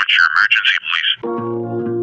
What's your emergency, please?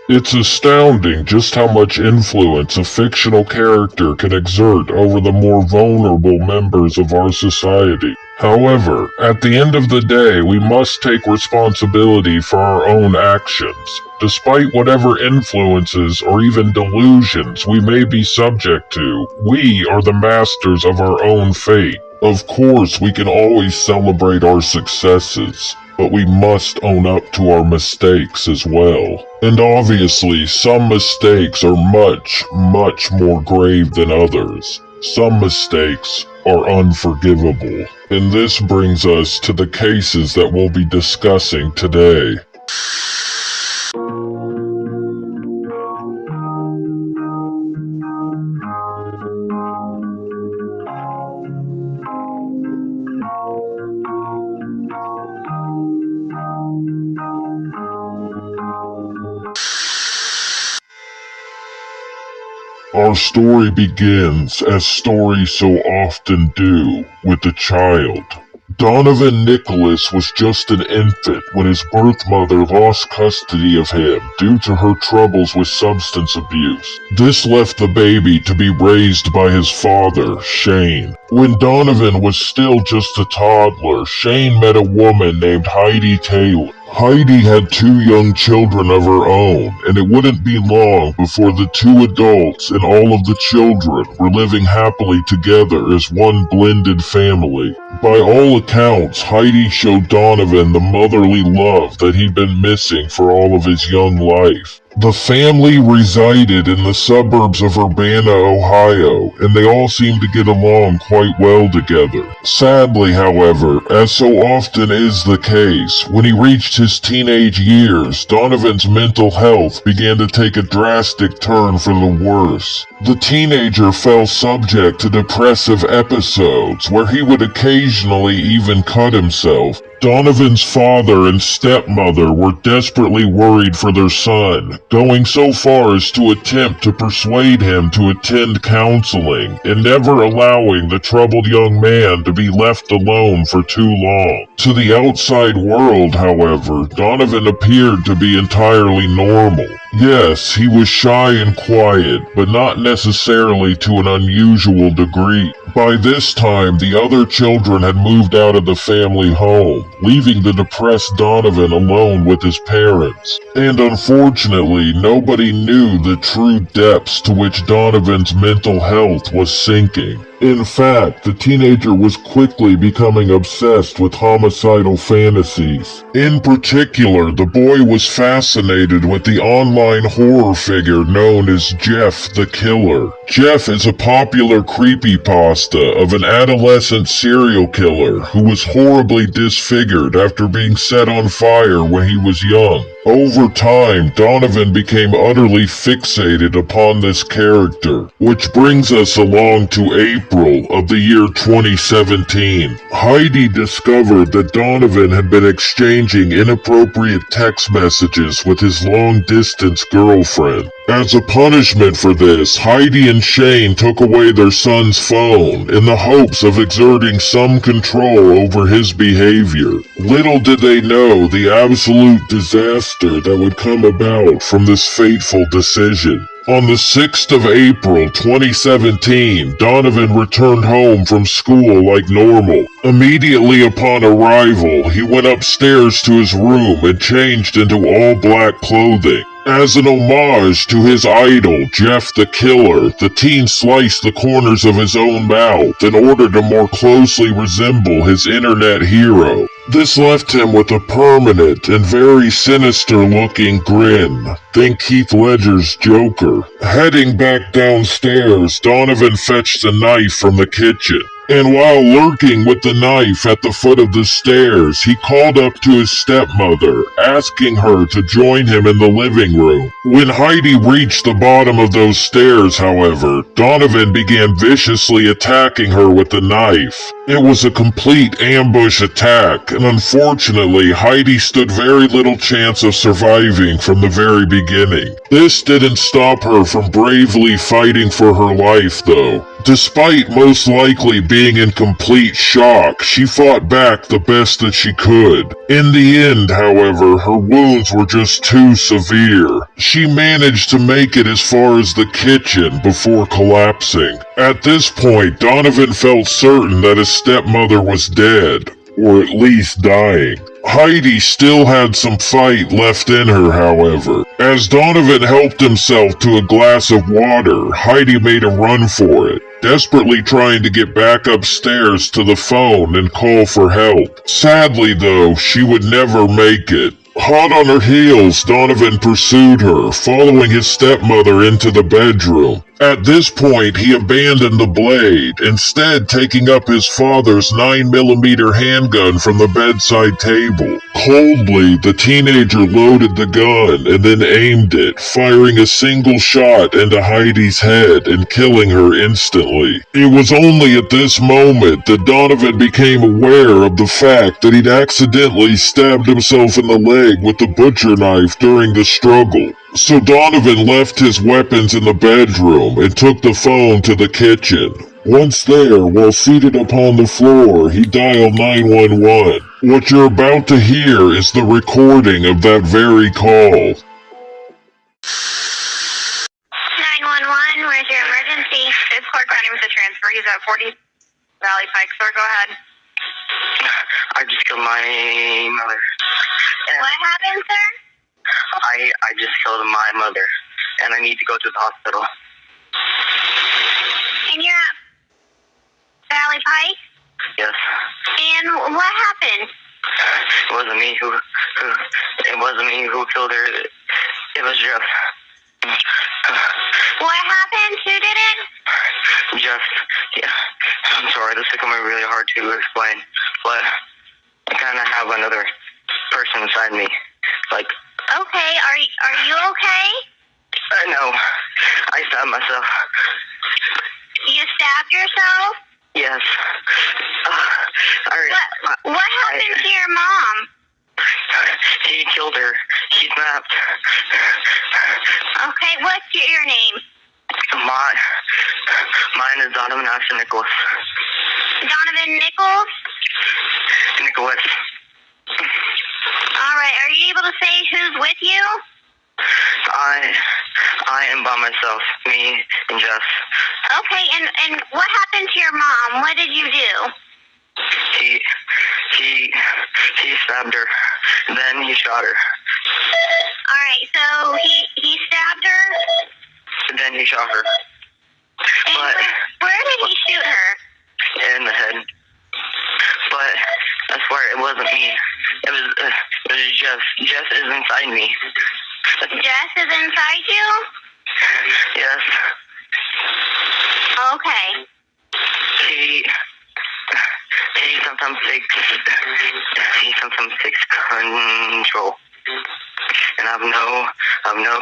It's astounding just how much influence a fictional character can exert over the more vulnerable members of our society. However, at the end of the day, we must take responsibility for our own actions. Despite whatever influences or even delusions we may be subject to, we are the masters of our own fate. Of course, we can always celebrate our successes, but we must own up to our mistakes as well. And obviously, some mistakes are much, much more grave than others. Some mistakes are unforgivable. And this brings us to the cases that we'll be discussing today. Our story begins, as stories so often do, with a child. Donovan Nicholas was just an infant when his birth mother lost custody of him due to her troubles with substance abuse. This left the baby to be raised by his father, Shane. When Donovan was still just a toddler, Shane met a woman named Heidi Taylor. Heidi had 2 young children of her own, and it wouldn't be long before the 2 adults and all of the children were living happily together as one blended family. By all accounts, Heidi showed Donovan the motherly love that he'd been missing for all of his young life. The family resided in the suburbs of Urbana, Ohio, and they all seemed to get along quite well together. Sadly, however, as so often is the case, when he reached his teenage years, Donovan's mental health began to take a drastic turn for the worse. The teenager fell subject to depressive episodes, where he would occasionally even cut himself. Donovan's father and stepmother were desperately worried for their son, going so far as to attempt to persuade him to attend counseling, and never allowing the troubled young man to be left alone for too long. To the outside world, however, Donovan appeared to be entirely normal. Yes, he was shy and quiet, but not necessarily to an unusual degree. By this time, the other children had moved out of the family home, leaving the depressed Donovan alone with his parents. And unfortunately, nobody knew the true depths to which Donovan's mental health was sinking. In fact, the teenager was quickly becoming obsessed with homicidal fantasies. In particular, the boy was fascinated with the online horror figure known as Jeff the Killer. Jeff is a popular creepypasta of an adolescent serial killer who was horribly disfigured after being set on fire when he was young. Over time, Donovan became utterly fixated upon this character, which brings us along to April of the year 2017. Heidi discovered that Donovan had been exchanging inappropriate text messages with his long-distance girlfriend. As a punishment for this, Heidi and Shane took away their son's phone in the hopes of exerting some control over his behavior. Little did they know the absolute disaster that would come about from this fateful decision. On the 6th of April 2017, Donovan returned home from school like normal. Immediately upon arrival, he went upstairs to his room and changed into all black clothing. As an homage to his idol, Jeff the Killer, the teen sliced the corners of his own mouth in order to more closely resemble his internet hero. This left him with a permanent and very sinister-looking grin. Think Heath Ledger's Joker. Heading back downstairs, Donovan fetched a knife from the kitchen. And while lurking with the knife at the foot of the stairs, he called up to his stepmother, asking her to join him in the living room. When Heidi reached the bottom of those stairs, however, Donovan began viciously attacking her with the knife. It was a complete ambush attack, and unfortunately, Heidi stood very little chance of surviving from the very beginning. This didn't stop her from bravely fighting for her life, though. Despite most likely being in complete shock, she fought back the best that she could. In the end, however, her wounds were just too severe. She managed to make it as far as the kitchen before collapsing. At this point, Donovan felt certain that his stepmother was dead, or at least dying. Heidi still had some fight left in her, however. As Donovan helped himself to a glass of water, Heidi made a run for it, desperately trying to get back upstairs to the phone and call for help. Sadly, though, she would never make it. Hot on her heels, Donovan pursued her, following his stepmother into the bedroom. At this point, he abandoned the blade, instead taking up his father's 9mm handgun from the bedside table. Coldly, the teenager loaded the gun and then aimed it, firing a single shot into Heidi's head and killing her instantly. It was only at this moment that Donovan became aware of the fact that he'd accidentally stabbed himself in the leg with the butcher knife during the struggle. So Donovan left his weapons in the bedroom and took the phone to the kitchen. Once there, while seated upon the floor, he dialed 911. What you're about to hear is the recording of that very call. 911, where's your emergency? It's Clark County with the transfer. He's at 40 Valley Pike, sir. Go ahead. I just killed my mother. And What happened, sir? I just killed my mother, and I need to go to the hospital. And you're at Valley Pike? Yes. And what happened? It wasn't me who killed her. It was Jeff. What happened? Who did it? Jeff. Yeah. I'm sorry, this is becoming really hard to explain, but I kind of have another person inside me. Like, Okay, are you okay? no, I stabbed myself. You stabbed yourself? Yes. What happened to your mom? He killed her. She snapped. Okay, what's your name? Mine is Donovan Nicholas. Donovan Nichols? Nicholas. Alright, are you able to say who's with you? I am by myself, me and Jeff. Okay, and what happened to your mom? What did you do? He stabbed her, then he shot her. Alright, so he stabbed her? Then he shot her. And But where did he shoot her? in the head. But I swear it wasn't me. It was Jeff. Jeff is inside me. Jess is inside you? Yes. Okay. He sometimes takes control, and I've no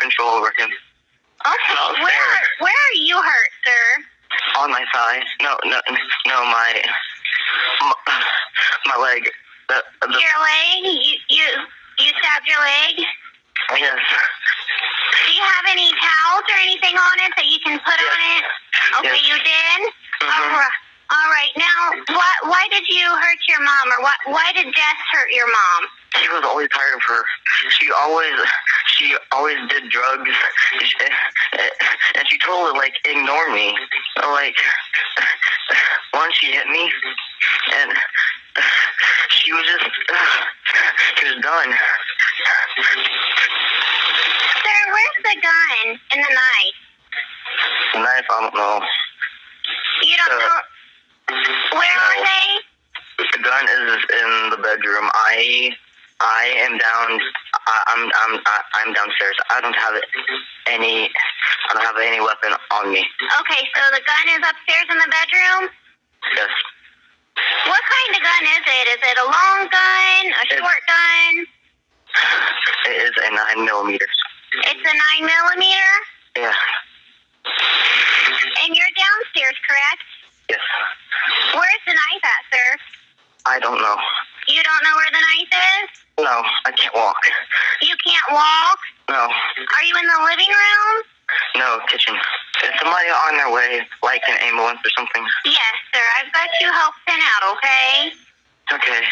control over him. Okay, No, where sir. are you hurt, sir? On my thigh. No, my leg. Your leg? You stabbed your leg? Yes. Do you have any towels or anything on it that you can put on it? Okay, Yes. you did? Mhm. All right. Now, why did you hurt your mom, or why did Jess hurt your mom? She was always tired of her. She always did drugs, and she told her, like, ignore me. Like, once she hit me, and she was done. Sir, where's the gun and the knife? The knife, I don't know. You don't know? Where are they? The gun is in the bedroom. I am down. I'm downstairs. I don't have any weapon on me. Okay, so the gun is upstairs in the bedroom? Yes. What kind of gun is it? Is it a long gun, a short gun? It is a 9mm. It's a 9mm? Yeah. And you're downstairs, correct? Yes. Where's the knife at, sir? I don't know. You don't know where the knife is? No, I can't walk. You can't walk? No. Are you in the living room? No, kitchen. Is somebody on their way, like an ambulance or something? Yes, sir. I've got you help sent out, okay? Okay.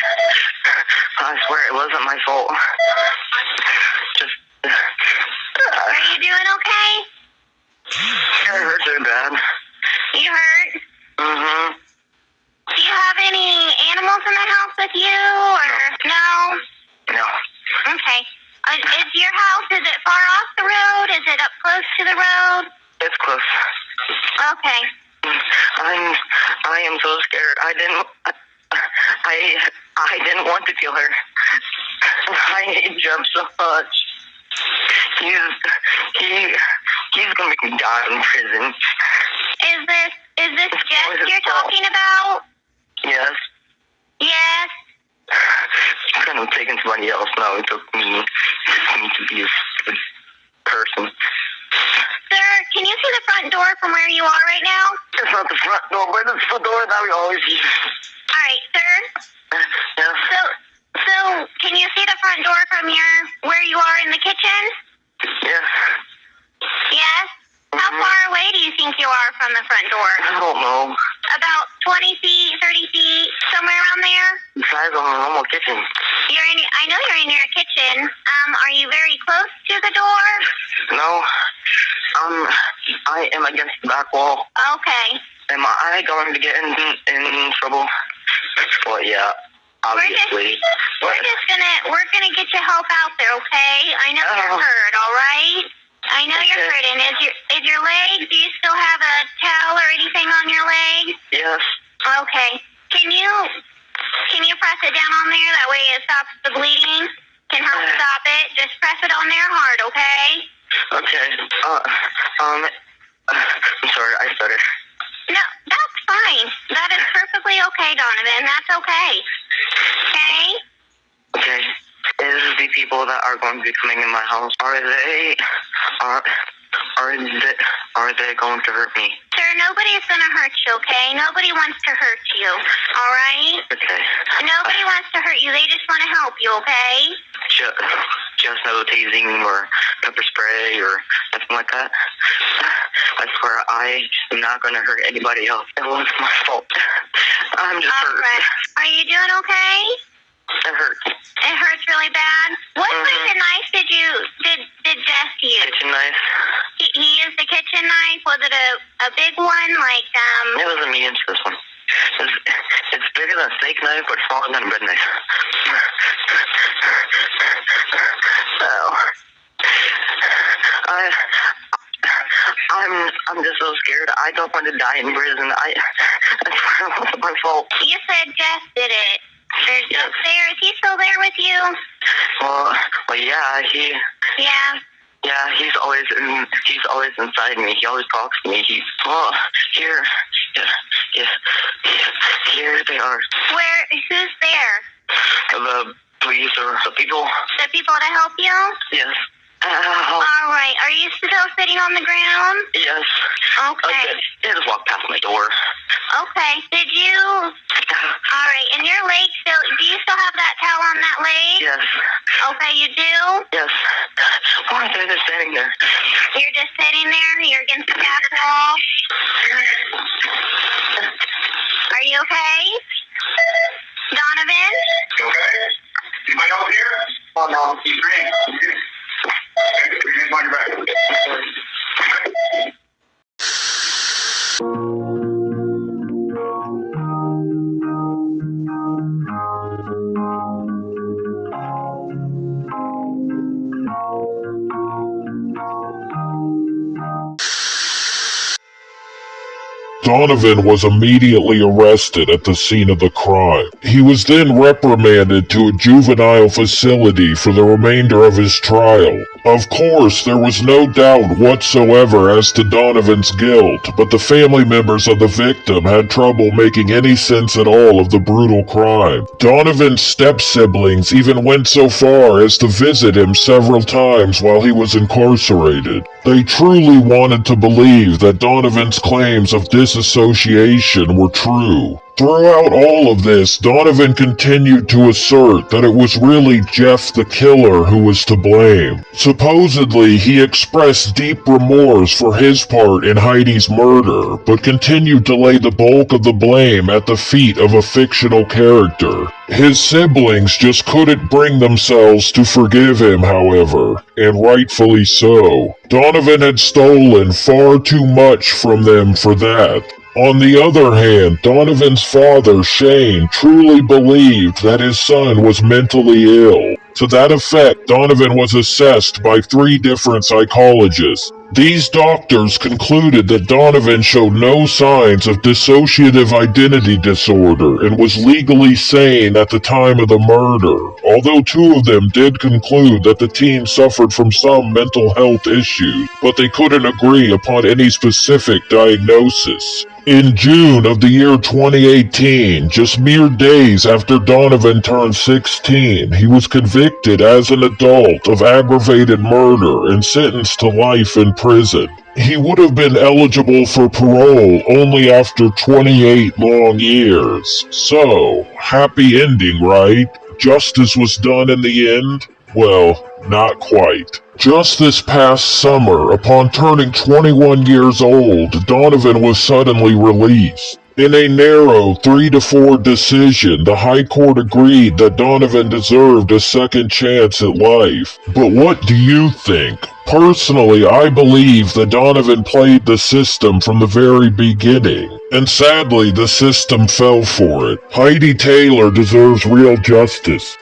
I swear it wasn't my fault. Just... Are you doing okay? It hurts really bad. You hurt? Mm-hmm. Do you have any animals in the house with you, or no? No. Okay. Is your house, is it far off the road? Is it up close to the road? It's close. Okay. I am so scared. I didn't want to kill her. I hate Jeff so much. He's gonna make me die in prison. Is this Jess you're talking about? Yes. Yes. He couldn't have taken somebody else. No, he took me. He needs to be a good person. Sir, can you see the front door from where you are right now? It's not the front door, but it's the door that we always use. All right, sir. Yes. So can you see the front door from where you are in the kitchen? Yes. Yes. How far away do you think you are from the front door? I don't know. About 20 feet, 30 feet, somewhere around there? The size of a normal kitchen. I know you're in your kitchen. Are you very close to the door? No. I am against the back wall. Okay. Am I going to get in trouble? Well, yeah, obviously. We're gonna get you help out there, okay? I know you're hurt, all right? I know you're hurting. Is your leg? Do you still have a towel or anything on your leg? Yes. Okay. Can you press it down on there? That way it stops the bleeding. Can help stop it. Just press it on there hard, okay? Okay. I'm sorry, I stuttered. No, that's fine. That is perfectly okay, Donovan. That's okay. Okay? Okay. Is the people that are going to be coming in my house, are they going to hurt me? Sir, nobody's going to hurt you, okay? Nobody wants to hurt you, all right? Okay. Nobody wants to hurt you. They just want to help you, okay? Just no tasing or pepper spray or nothing like that. I swear I am not going to hurt anybody else. It was my fault. I'm just hurt. Right. Are you doing okay? It hurts. It hurts really bad. What kind of knife did Jess use? Kitchen knife. He used a kitchen knife. Was it a big one, like It was a medium-sized one. It's bigger than a steak knife, but smaller than a bread knife. Oh. I'm just so scared. I don't want to die in prison. It's my fault. You said Jess did it. There's Jess there. Is he still there with you? Well, yeah, Yeah. he's always inside me. He always talks to me. Here they are. Who's there? The police or the people. The people to help you? Yes. All right. Are you still sitting on the ground? Yes. Okay. They just walked past my door. Okay. Did you? All right. And your leg still? Do you still have that towel on that leg? Yes. Okay, you do? Yes. Why are they just standing there? You're just sitting there. You're against the back wall. Are you okay, Donovan? You okay? Anybody else here? Oh no. He's green. Okay, put your hands on your back. Okay. Donovan was immediately arrested at the scene of the crime. He was then reprimanded to a juvenile facility for the remainder of his trial. Of course, there was no doubt whatsoever as to Donovan's guilt, but the family members of the victim had trouble making any sense at all of the brutal crime. Donovan's step-siblings even went so far as to visit him several times while he was incarcerated. They truly wanted to believe that Donovan's claims of disassociation were true. Throughout all of this, Donovan continued to assert that it was really Jeff the killer who was to blame. Supposedly, he expressed deep remorse for his part in Heidi's murder, but continued to lay the bulk of the blame at the feet of a fictional character. His siblings just couldn't bring themselves to forgive him, however, and rightfully so. Donovan had stolen far too much from them for that. On the other hand, Donovan's father, Shane, truly believed that his son was mentally ill. To that effect, Donovan was assessed by 3 different psychologists. These doctors concluded that Donovan showed no signs of dissociative identity disorder and was legally sane at the time of the murder, although 2 of them did conclude that the teen suffered from some mental health issues, but they couldn't agree upon any specific diagnosis. In June of the year 2018, just mere days after Donovan turned 16, he was convicted as an adult of aggravated murder and sentenced to life in prison. He would have been eligible for parole only after 28 long years. So, happy ending, right? Justice was done in the end? Well, not quite. Just this past summer, upon turning 21 years old, Donovan was suddenly released. In a narrow 3-4 decision, the High Court agreed that Donovan deserved a second chance at life. But what do you think? Personally, I believe that Donovan played the system from the very beginning. And sadly, the system fell for it. Heidi Taylor deserves real justice.